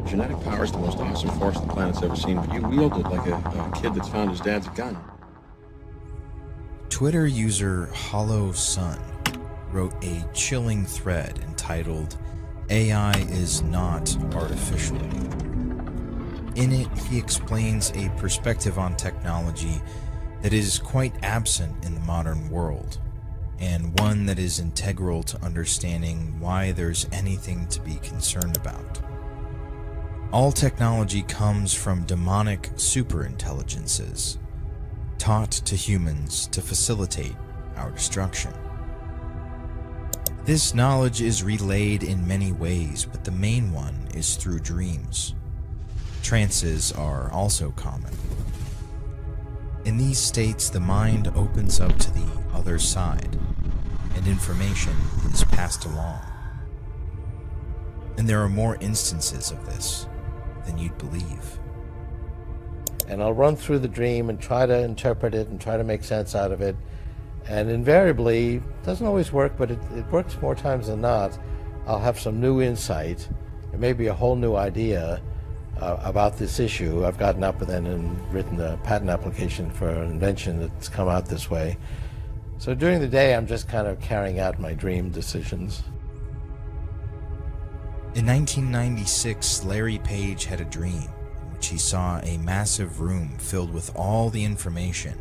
Genetic power is the most awesome force the planet's ever seen, but you wield it like a kid that's found his dad's gun. Twitter user Hollow Sun wrote a chilling thread entitled, "AI is not artificial." In it, he explains a perspective on technology that is quite absent in the modern world, and one that is integral to understanding why there's anything to be concerned about. All technology comes from demonic superintelligences, taught to humans to facilitate our destruction. This knowledge is relayed in many ways, but the main one is through dreams. Trances are also common. In these states, the mind opens up to the other side, and information is passed along. And there are more instances of this than you'd believe. And I'll run through the dream and try to interpret it and try to make sense out of it. And invariably, it doesn't always work, but it works more times than not. I'll have some new insight. It may be a whole new idea about this issue. I've gotten up and then written a patent application for an invention that's come out this way. So during the day, I'm just kind of carrying out my dream decisions. In 1996, Larry Page had a dream in which he saw a massive room filled with all the information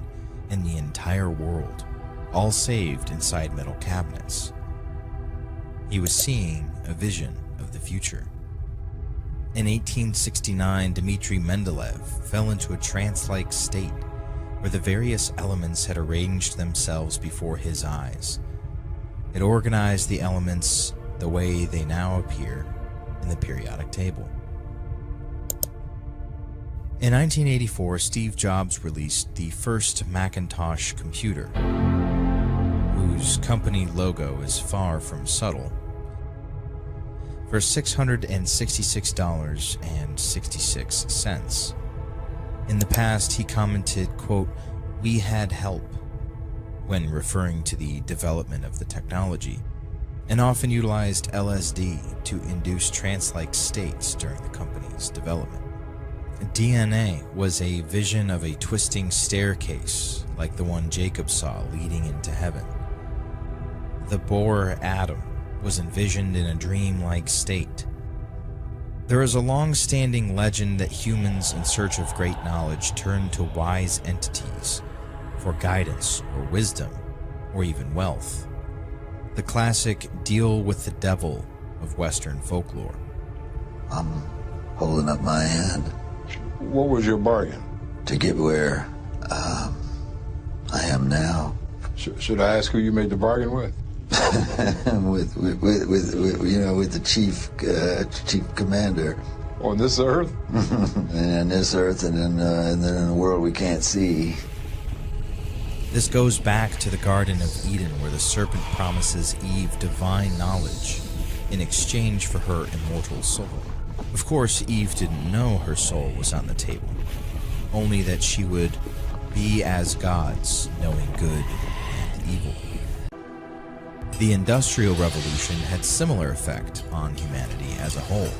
in the entire world, all saved inside metal cabinets. He was seeing a vision of the future. In 1869, Dmitri Mendeleev fell into a trance-like state where the various elements had arranged themselves before his eyes. It organized the elements the way they now appear in the periodic table. In 1984, Steve Jobs released the first Macintosh computer, whose company logo is far from subtle, for $666.66. In the past, he commented, quote, "We had help," when referring to the development of the technology, and often utilized LSD to induce trance-like states during the company's development. DNA was a vision of a twisting staircase like the one Jacob saw leading into heaven. The Bohr atom was envisioned in a dream-like state. There is a long-standing legend that humans in search of great knowledge turn to wise entities for guidance or wisdom or even wealth. The classic deal with the devil of Western folklore. I'm holding up my hand. What was your bargain? To get where I am now. Should I ask who you made the bargain with? with the chief commander. On this earth? And this earth, and then in a world we can't see. This goes back to the Garden of Eden, where the serpent promises Eve divine knowledge in exchange for her immortal soul. Of course, Eve didn't know her soul was on the table, only that she would be as gods, knowing good and evil. The Industrial Revolution had similar effect on humanity as a whole.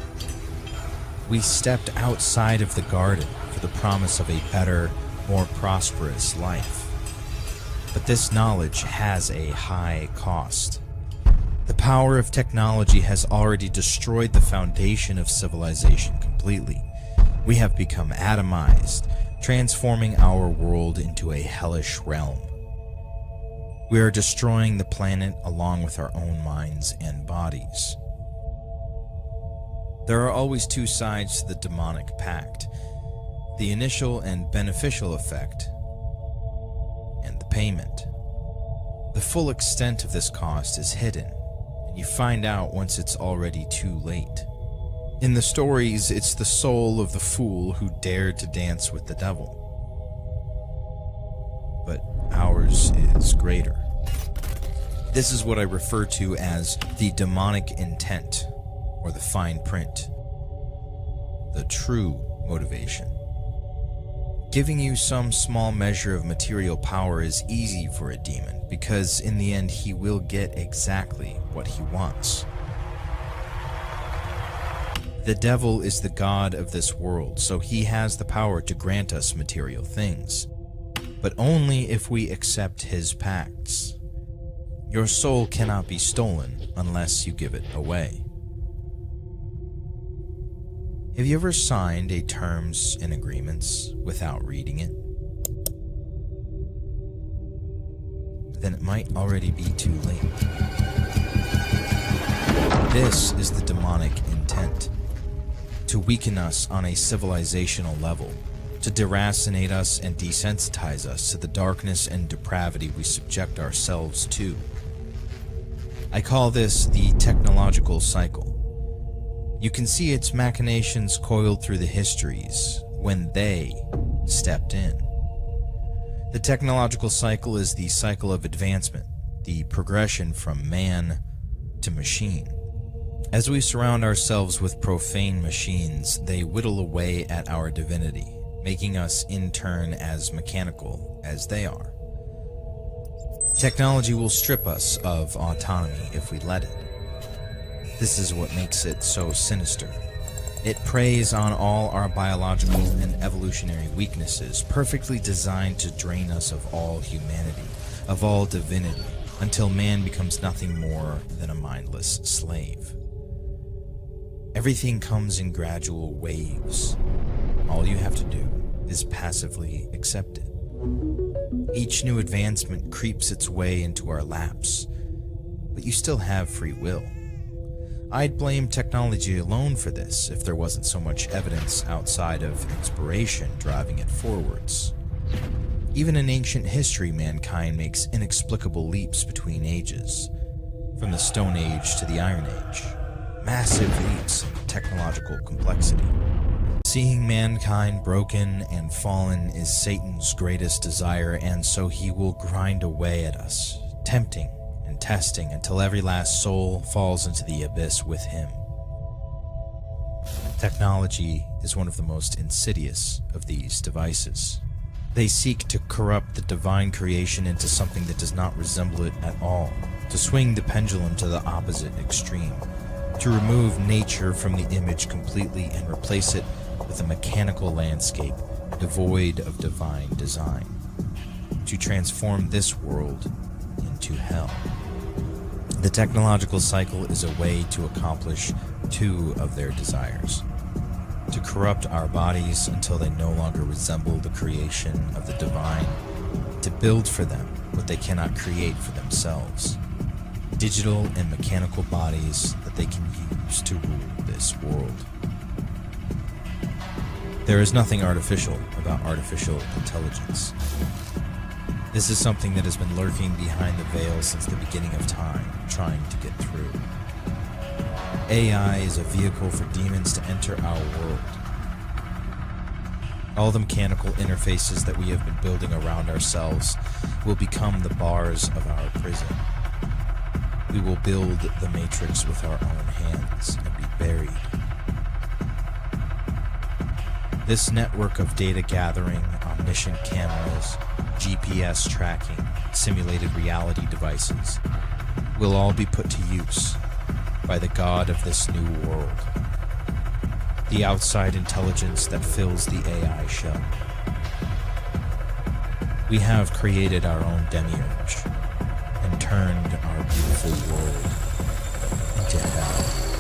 We stepped outside of the garden for the promise of a better, more prosperous life. But this knowledge has a high cost. The power of technology has already destroyed the foundation of civilization completely. We have become atomized, transforming our world into a hellish realm. We are destroying the planet along with our own minds and bodies. There are always two sides to the demonic pact: the initial and beneficial effect, and the payment. The full extent of this cost is hidden, and you find out once it's already too late. In the stories, it's the soul of the fool who dared to dance with the devil. But ours is greater. This is what I refer to as the demonic intent, or the fine print, the true motivation. Giving you some small measure of material power is easy for a demon, because in the end he will get exactly what he wants. The devil is the god of this world, so he has the power to grant us material things, but only if we accept his pacts. Your soul cannot be stolen unless you give it away. Have you ever signed a terms and agreements without reading it? Then it might already be too late. This is the demonic intent: to weaken us on a civilizational level, to deracinate us and desensitize us to the darkness and depravity we subject ourselves to. I call this the technological cycle. You can see its machinations coiled through the histories when they stepped in. The technological cycle is the cycle of advancement, the progression from man to machine. As we surround ourselves with profane machines, they whittle away at our divinity, making us in turn as mechanical as they are. Technology will strip us of autonomy if we let it. This is what makes it so sinister. It preys on all our biological and evolutionary weaknesses, perfectly designed to drain us of all humanity, of all divinity, until man becomes nothing more than a mindless slave. Everything comes in gradual waves. All you have to do is passively accept it. Each new advancement creeps its way into our laps, but you still have free will. I'd blame technology alone for this if there wasn't so much evidence outside of inspiration driving it forwards. Even in ancient history, mankind makes inexplicable leaps between ages, from the Stone Age to the Iron Age. Massive leaps in technological complexity. Seeing mankind broken and fallen is Satan's greatest desire, and so he will grind away at us, tempting and testing until every last soul falls into the abyss with him. Technology is one of the most insidious of these devices. They seek to corrupt the divine creation into something that does not resemble it at all, to swing the pendulum to the opposite extreme, to remove nature from the image completely and replace it with a mechanical landscape devoid of divine design, to transform this world into hell. The technological cycle is a way to accomplish two of their desires: to corrupt our bodies until they no longer resemble the creation of the divine, to build for them what they cannot create for themselves: digital and mechanical bodies that they can use to rule this world. There is nothing artificial about artificial intelligence. This is something that has been lurking behind the veil since the beginning of time, trying to get through. AI is a vehicle for demons to enter our world. All the mechanical interfaces that we have been building around ourselves will become the bars of our prison. We will build the matrix with our own hands and be buried. This network of data gathering, omniscient cameras, GPS tracking, simulated reality devices will all be put to use by the god of this new world, the outside intelligence that fills the AI shell. We have created our own demiurge and turned our beautiful world into hell.